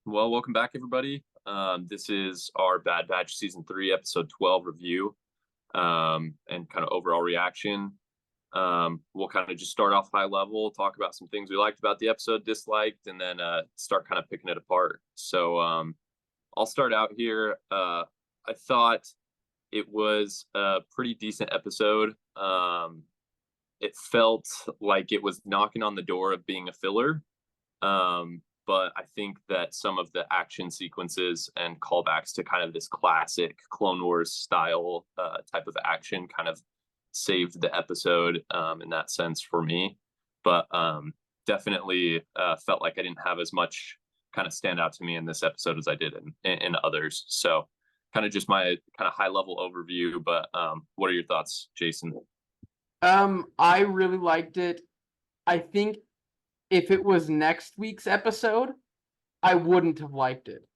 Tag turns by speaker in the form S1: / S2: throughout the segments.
S1: Well, welcome back, everybody. This is our Bad Batch Season 3, Episode 12 review and kind of overall reaction. We'll kind of just start off high level, talk about some things we liked about the episode, disliked, and then start kind of picking it apart. So I'll start out here. I thought it was a pretty decent episode. It felt like it was knocking on the door of being a filler. But I think that some of the action sequences and callbacks to kind of this classic Clone Wars style type of action kind of saved the episode in that sense for me. But definitely felt like I didn't have as much kind of stand out to me in this episode as I did in others. So kind of just my kind of high level overview. But what are your thoughts, Jason?
S2: I really liked it. I think if it was next week's episode, I wouldn't have liked it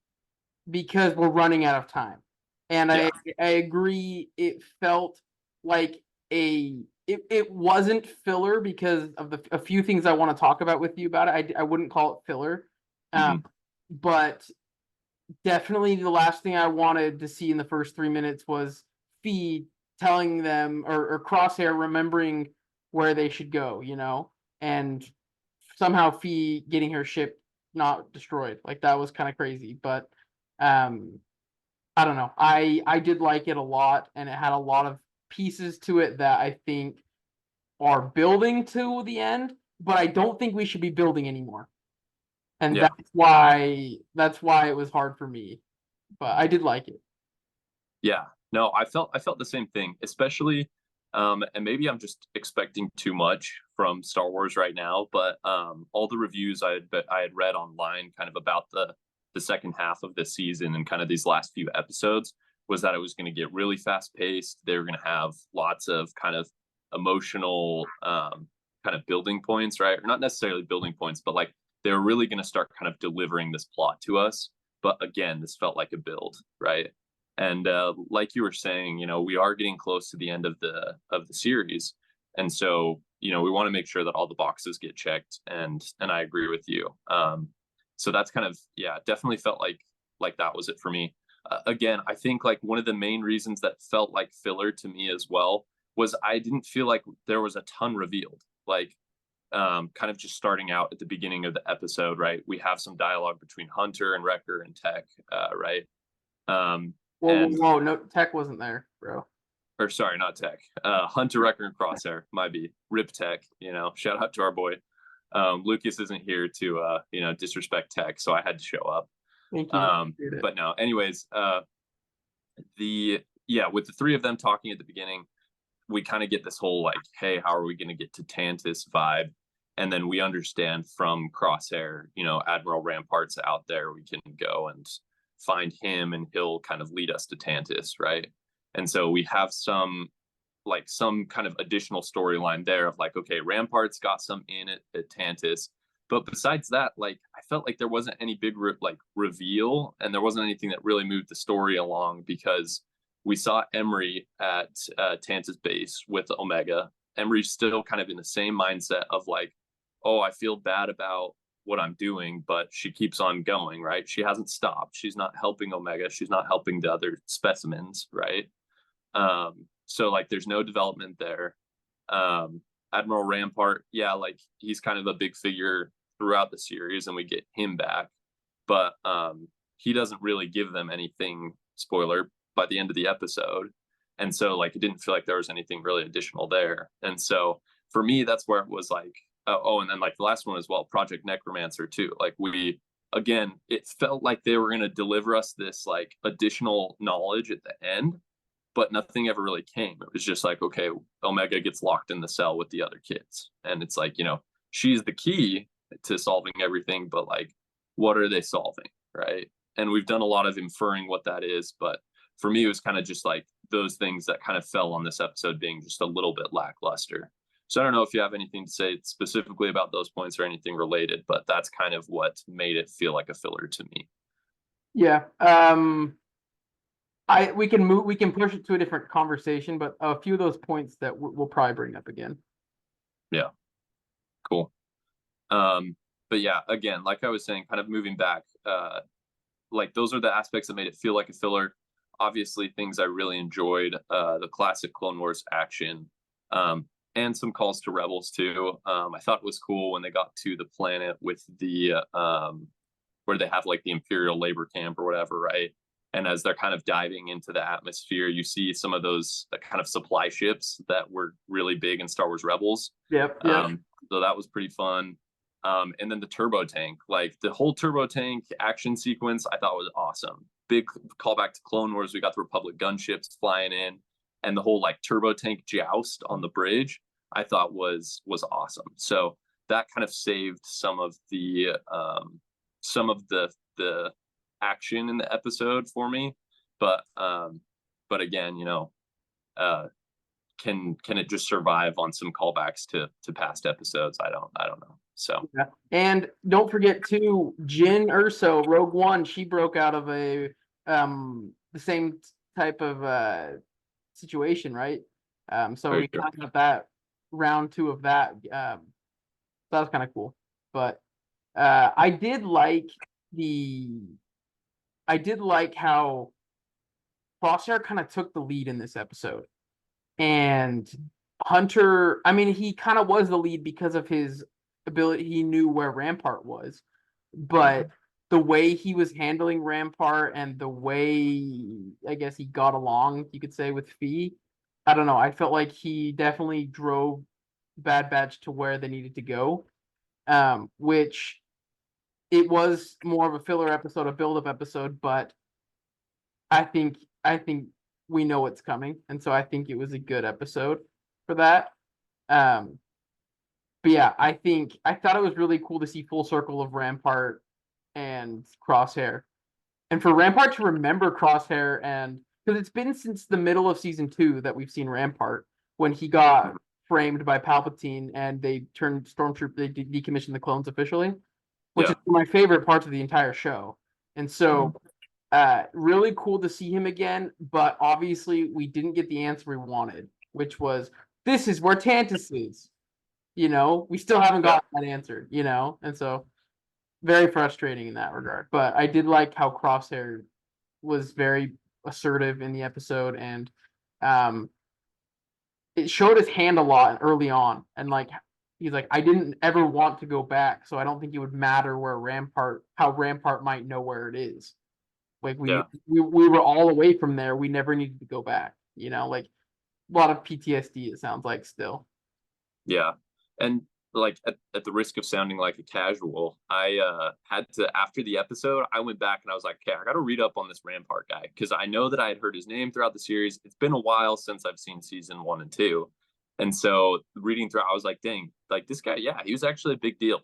S2: because we're running out of time. And
S1: Yeah.
S2: I agree. It felt like it wasn't filler because of a few things I want to talk about with you about it. I wouldn't call it filler,
S1: Mhm.
S2: but definitely the last thing I wanted to see in the first 3 minutes was Fee telling them or Crosshair remembering where they should go, and somehow Fee getting her ship not destroyed. Like that was kind of crazy, but I don't know. I did like it a lot, and it had a lot of pieces to it that I think are building to the end, but I don't think we should be building anymore. And
S1: Yeah.
S2: that's why it was hard for me. But I did like it.
S1: Yeah. No, I felt the same thing, especially and maybe I'm just expecting too much from Star Wars right now, but all the reviews I had read online kind of about the second half of this season and kind of these last few episodes was that it was going to get really fast paced. They were going to have lots of kind of emotional kind of building points, right? Or not necessarily building points, but like they were really going to start kind of delivering this plot to us. But again, this felt like a build, right? And like you were saying, we are getting close to the end of the series, and so we want to make sure that all the boxes get checked. And I agree with you. So that's kind of, yeah, definitely felt like that was it for me. Again, I think like one of the main reasons that felt like filler to me as well was I didn't feel like there was a ton revealed. Like kind of just starting out at the beginning of the episode, right? We have some dialogue between Hunter and Wrecker and Tech, right? Um,
S2: Whoa,
S1: and
S2: whoa, no, Tech wasn't there, bro.
S1: or sorry, not Tech. Hunter, Wrecker, and Crosshair. Might be Rip Tech. Shout out to our boy. Lucas isn't here to disrespect Tech, so I had to show up.
S2: Thank you. Appreciate it.
S1: But no, anyways, with the three of them talking at the beginning, we kind of get this whole like, hey, how are we going to get to Tantus vibe? And then we understand from Crosshair, Admiral Rampart's out there. We can go and find him, and he'll kind of lead us to Tantus, right? And so we have some kind of additional storyline there of like, okay, Rampart's got some in it at Tantus, but besides that, like I felt like there wasn't any big reveal, and there wasn't anything that really moved the story along because we saw Emery at Tanta's base with Omega. Emery's still kind of in the same mindset of like, oh, I feel bad about what I'm doing, but she keeps on going, right? She hasn't stopped. She's not helping Omega. She's not helping the other specimens, right? So like there's no development there. Admiral Rampart, yeah, like he's kind of a big figure throughout the series, and we get him back, but he doesn't really give them anything, spoiler, by the end of the episode. And so like it didn't feel like there was anything really additional there. And so for me, that's where it was like, and then like the last one as well, Project Necromancer too. Like again, it felt like they were going to deliver us this like additional knowledge at the end, but nothing ever really came. It was just like, okay, Omega gets locked in the cell with the other kids. And it's like, she's the key to solving everything, but like, what are they solving? Right. And we've done a lot of inferring what that is, but for me, it was kind of just like those things that kind of fell on this episode being just a little bit lackluster. So I don't know if you have anything to say specifically about those points or anything related, but that's kind of what made it feel like a filler to me.
S2: Yeah. We can push it to a different conversation, but a few of those points that we'll probably bring up again.
S1: Yeah. Cool. But yeah, again, like I was saying, kind of moving back, like those are the aspects that made it feel like a filler. Obviously, things I really enjoyed, the classic Clone Wars action, and some calls to rebels too. I thought it was cool when they got to the planet with the where they have like the Imperial labor camp or whatever, right? And as they're kind of diving into the atmosphere, you see some of those kind of supply ships that were really big in Star Wars Rebels.
S2: Yep. Yep.
S1: So that was pretty fun. And then the turbo tank, like the whole turbo tank action sequence, I thought was awesome. Big callback to Clone Wars. We got the Republic gunships flying in, and the whole like turbo tank joust on the bridge, I thought was awesome. So that kind of saved some of the action in the episode for me. But again, you know, can it just survive on some callbacks to past episodes? I don't know. So
S2: yeah. And don't forget too, Jyn Erso, Rogue One, she broke out of a the same type of situation, right? So we kind of got that round 2 of that. That was kind of cool. But I did like how Crosshair kind of took the lead in this episode. And Hunter, I mean, he kind of was the lead because of his ability. He knew where Rampart was, but the way he was handling Rampart and the way, I guess, he got along, you could say, with Fee, I don't know. I felt like he definitely drove Bad Batch to where they needed to go, which it was more of a filler episode, a build-up episode, but I think we know what's coming, and so I think it was a good episode for that. But yeah, I thought it was really cool to see full circle of Rampart and Crosshair, and for Rampart to remember Crosshair, and because it's been since the middle of season 2 that we've seen Rampart when he got framed by Palpatine and they turned Stormtrooper, they decommissioned the clones officially, which is my favorite parts of the entire show, and so. Really cool to see him again, but obviously we didn't get the answer we wanted, which was, this is where Tantus is. You know, we still haven't got that answer, you know, and so very frustrating in that regard. But I did like how Crosshair was very assertive in the episode, and it showed his hand a lot early on, and like he's like, I didn't ever want to go back, so I don't think it would matter how Rampart might know where it is. Like we were all away from there. We never needed to go back. You know, like a lot of PTSD. It sounds like still.
S1: Yeah, and like at the risk of sounding like a casual, I had to, after the episode, I went back and I was like, okay, I got to read up on this Rampart guy because I know that I had heard his name throughout the series. It's been a while since I've seen season 1 and 2, and so reading through, I was like, dang, like this guy, yeah, he was actually a big deal.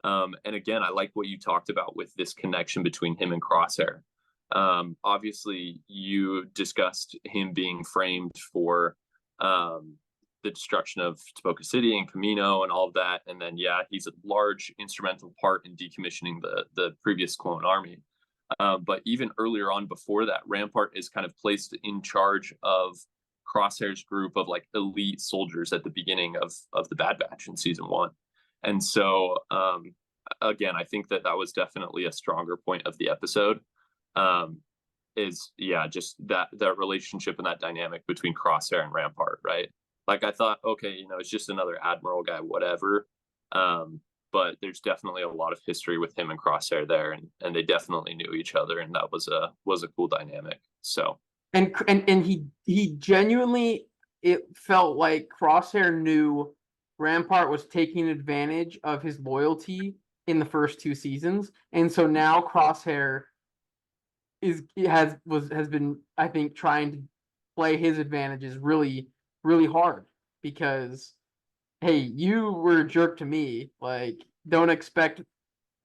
S1: And again, I like what you talked about with this connection between him and Crosshair. Obviously you discussed him being framed for the destruction of Topeka City and Camino and all of that, and then he's a large instrumental part in decommissioning the previous clone army, but even earlier on, before that, Rampart is kind of placed in charge of Crosshair's group of like elite soldiers at the beginning of the Bad Batch in season 1. And so again, I think that was definitely a stronger point of the episode. Is just that relationship and that dynamic between Crosshair and Rampart, right? Like I thought, okay, you know, it's just another Admiral guy, whatever. But there's definitely a lot of history with him and Crosshair there, and they definitely knew each other, and that was a cool dynamic. So
S2: and he genuinely, it felt like Crosshair knew Rampart was taking advantage of his loyalty in the first 2 seasons, and so now Crosshair has been, I think, trying to play his advantages really, really hard, because hey, you were a jerk to me, like don't expect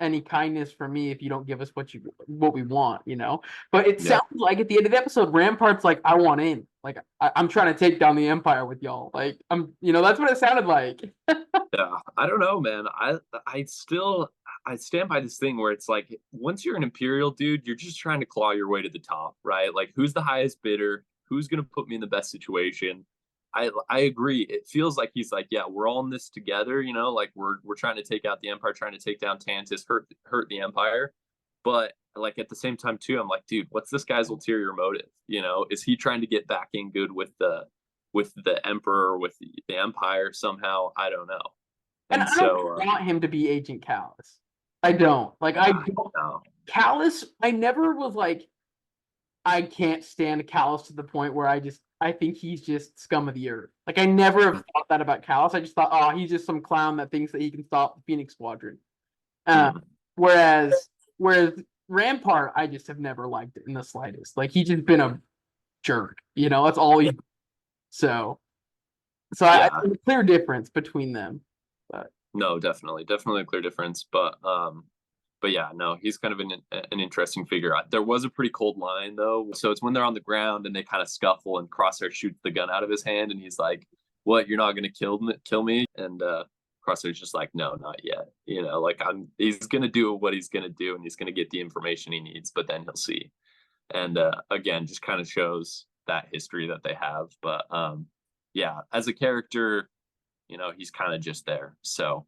S2: any kindness from me if you don't give us what we want, you know. But it sounds like at the end of the episode, Rampart's like, I want in, like I'm trying to take down the Empire with y'all, like I'm, you know, that's what it sounded like.
S1: Yeah, I don't know, man. I stand by this thing where it's like, once you're an Imperial dude, you're just trying to claw your way to the top, right? Like, who's the highest bidder? Who's gonna put me in the best situation? I agree. It feels like he's like, yeah, we're all in this together, you know, like we're trying to take out the Empire, trying to take down Tantus, hurt the Empire. But like at the same time too, I'm like, dude, what's this guy's ulterior motive? Is he trying to get back in good with the emperor, with the empire somehow? I don't know.
S2: And
S1: And
S2: I don't
S1: so
S2: want him to be Agent Callus. I don't. Like I
S1: yeah,
S2: don't
S1: no,
S2: Callus, I never was like, I can't stand Callus to the point where I think he's just scum of the earth. Like I never have thought that about Callus. I just thought, oh, he's just some clown that thinks that he can stop the Phoenix Squadron. Uh,
S1: mm,
S2: whereas Rampart, I just have never liked it in the slightest. Like he's just been a jerk. That's all he. So
S1: yeah,
S2: there's a clear difference between them. But
S1: no, definitely a clear difference. But yeah, no, he's kind of an interesting figure. There was a pretty cold line though. So it's when they're on the ground and they kind of scuffle and Crosshair shoots the gun out of his hand and he's like, "What? You're not gonna kill me?" And Crosshair's just like, "No, not yet." Like he's gonna do what he's gonna do and he's gonna get the information he needs, but then he'll see. And again, just kind of shows that history that they have. But yeah, as a character, he's kind of just there. So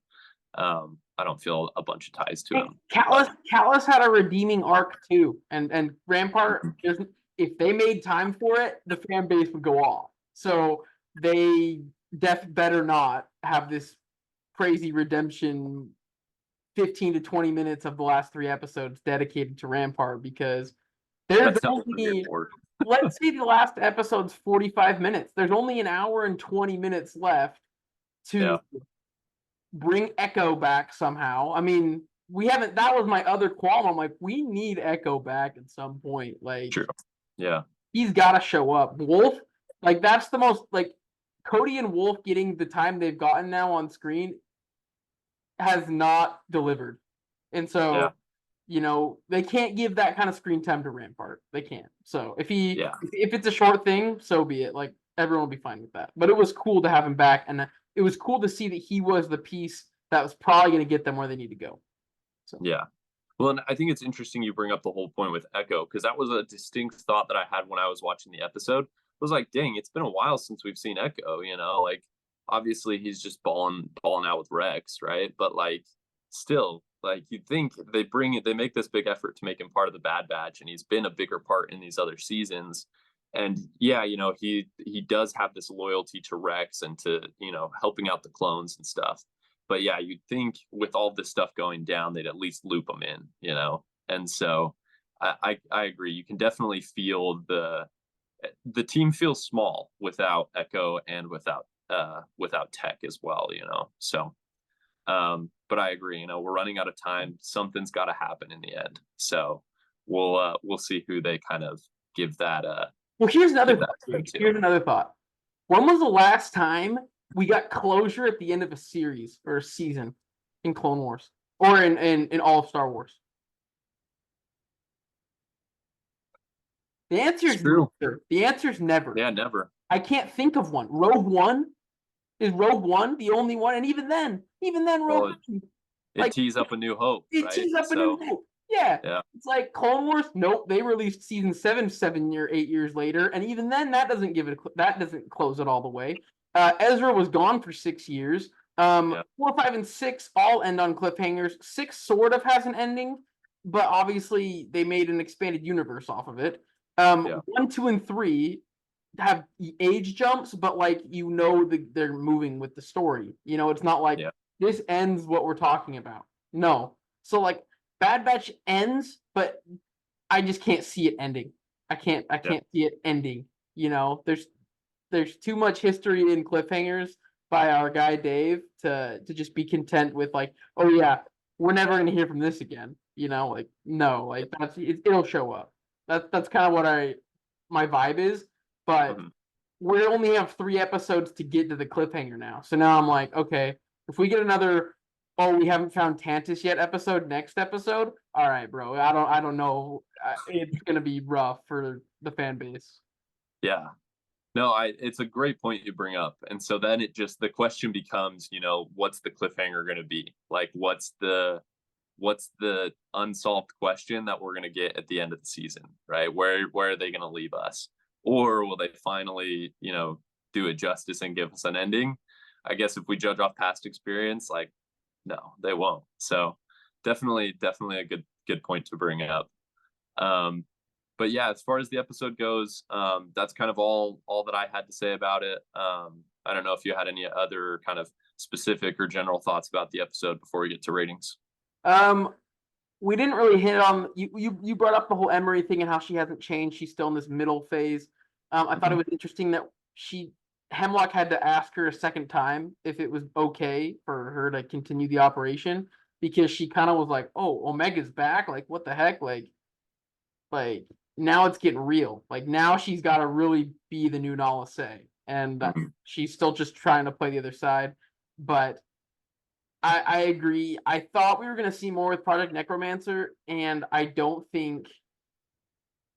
S1: I don't feel a bunch of ties to him.
S2: Callus had a redeeming arc too, and Rampart. If they made time for it, the fan base would go off. So they better not have this crazy redemption. 15 to 20 minutes of the last 3 episodes dedicated to Rampart because there's
S1: That's
S2: only, let's say the last episode's 45 minutes. There's only an hour and 20 minutes left to bring Echo back somehow. I mean, we haven't, that was my other qualm. I'm like, we need Echo back at some point. Like,
S1: true. Yeah.
S2: he's got to show up. Wolf, like, that's the most, like, Cody and Wolf getting the time they've gotten now on screen has not delivered. And so, they can't give that kind of screen time to Rampart. They can't. So if it's a short thing, so be it. Like everyone will be fine with that. But it was cool to have him back, and it was cool to see that he was the piece that was probably going to get them where they need to go. So
S1: yeah. Well, and I think it's interesting you bring up the whole point with Echo because that was a distinct thought that I had when I was watching the episode. I was like, dang, it's been a while since we've seen Echo. Like obviously he's just balling out with Rex, right? But like still, like you'd think they make this big effort to make him part of the Bad Batch, and he's been a bigger part in these other seasons. And yeah, he does have this loyalty to Rex and to helping out the clones and stuff. But yeah, you'd think with all this stuff going down, they'd at least loop him in. And so I agree. You can definitely feel the team feels small without Echo and without Tech as well. So but I agree, we're running out of time. Something's got to happen in the end. So we'll see who they kind of give that.
S2: Well, here's another thought. When was the last time we got closure at the end of a series or a season in Clone Wars or in all of Star Wars? The answer is never. The answer is never.
S1: Yeah, never.
S2: I can't think of one. Rogue One. Is Rogue One the only one? And even then, Rogue One.
S1: It tees up A New Hope.
S2: It tees up A New Hope. Yeah. It's like Clone Wars. Nope, they released season 7 8 years later, and even then, that doesn't close it all the way. Ezra was gone for 6 years. 4, 5, and 6 all end on cliffhangers. 6 sort of has an ending, but obviously they made an expanded universe off of it. 1, 2, and 3 have age jumps, but like they're moving with the story. It's not like this ends what we're talking about. No. So like Bad Batch ends, but I just can't see it ending. I can't see it ending. There's too much history in cliffhangers by our guy Dave to just be content with like, oh yeah, we're never gonna hear from this again. Like no, like it'll show up. That's kind of what my vibe is. But we only have 3 episodes to get to the cliffhanger now. So now I'm like, okay, if we get another, we haven't found Tantus yet episode next episode, all right, bro. I don't know. It's gonna be rough for the fan base.
S1: Yeah. No, it's a great point you bring up. And so then the question becomes, what's the cliffhanger going to be? Like, what's the unsolved question that we're going to get at the end of the season, right? Where are they going to leave us? Or will they finally, do it justice and give us an ending? I guess if we judge off past experience, like, no, they won't. So definitely a good point to bring up. But yeah, as far as the episode goes, that's kind of all that I had to say about it. I don't know if you had any other kind of specific or general thoughts about the episode before we get to ratings.
S2: We didn't really hit on you brought up the whole Emery thing and how she hasn't changed. She's still in this middle phase. I thought it was interesting that Hemlock had to ask her a second time if it was okay for her to continue the operation, because she kind of was like, "Oh, Omega's back! Like, what the heck? Like now it's getting real. Like now she's got to really be the new Nala Se, and she's still just trying to play the other side." But I agree. I thought we were going to see more with Project Necromancer, and I don't think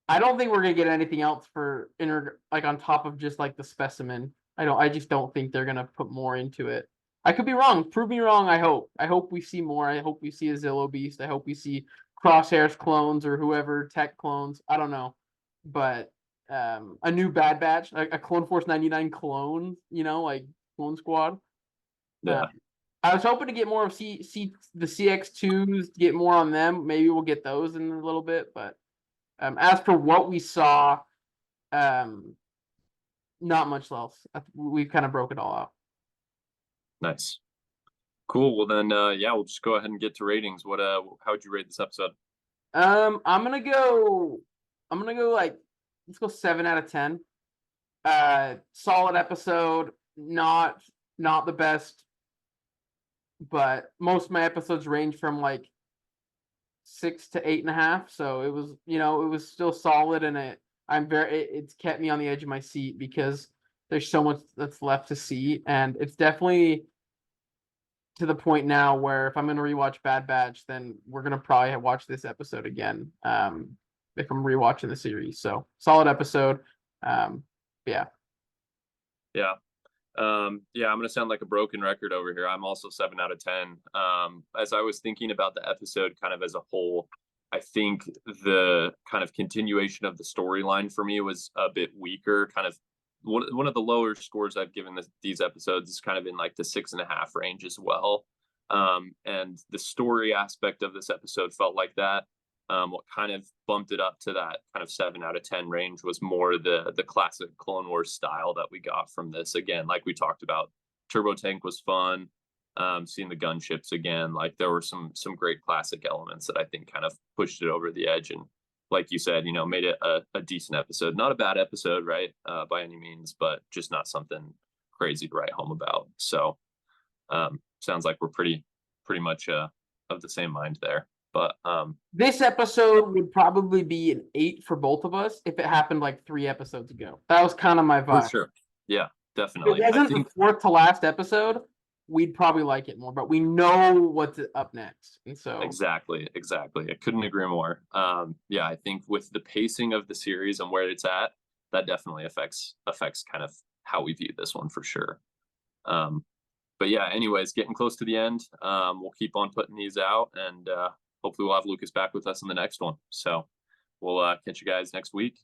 S2: we're going to get anything else for like on top of just like the specimen. I just don't think they're going to put more into it. I could be wrong. Prove me wrong. I hope we see more. I hope we see a Zillow Beast. I hope we see Crosshair's clones or whoever tech clones. I don't know, but a new Bad Batch, like a Clone Force 99 clone. Like Clone Squad.
S1: Yeah.
S2: I was hoping to get more of the CX2s, get more on them. Maybe we'll get those in a little bit. But as for what we saw, not much else. We've kind of broke it all out.
S1: Nice. Cool. Well then, yeah, we'll just go ahead and get to ratings. How would you rate this episode?
S2: I'm gonna go like, let's go 7 out of 10. Solid episode. Not the best, but most of my episodes range from like 6 to 8.5. So it was, it was still solid, and it's kept me on the edge of my seat because there's so much that's left to see, and it's definitely to the point now where if I'm going to rewatch Bad Batch, then we're going to probably watch this episode again. If I'm rewatching the series, so solid episode. Yeah.
S1: I'm gonna sound like a broken record over here. I'm also 7 out of 10. As I was thinking about the episode kind of as a whole, I think the kind of continuation of the storyline for me was a bit weaker. Kind of one of the lower scores I've given these episodes is kind of in like the 6.5 range as well. And the story aspect of this episode felt like that. What kind of bumped it up to that kind of 7 out of 10 range was more the classic Clone Wars style that we got from this. Again, like we talked about, Turbo Tank was fun. Seeing the gunships again, like there were some great classic elements that I think kind of pushed it over the edge, and like you said, made it a decent episode. Not a bad episode, right? By any means, but just not something crazy to write home about. So sounds like we're pretty much of the same mind there. But
S2: this episode would probably be an 8 for both of us if it happened like 3 episodes ago. That was kind of my vibe.
S1: For sure. Yeah, definitely.
S2: If it wasn't the fourth to last episode, we'd probably like it more, but we know what's up next. And so
S1: Exactly. I couldn't agree more. Yeah, I think with the pacing of the series and where it's at, that definitely affects kind of how we view this one for sure. But yeah, anyways, getting close to the end. We'll keep on putting these out, and hopefully we'll have Lucas back with us in the next one. So we'll catch you guys next week.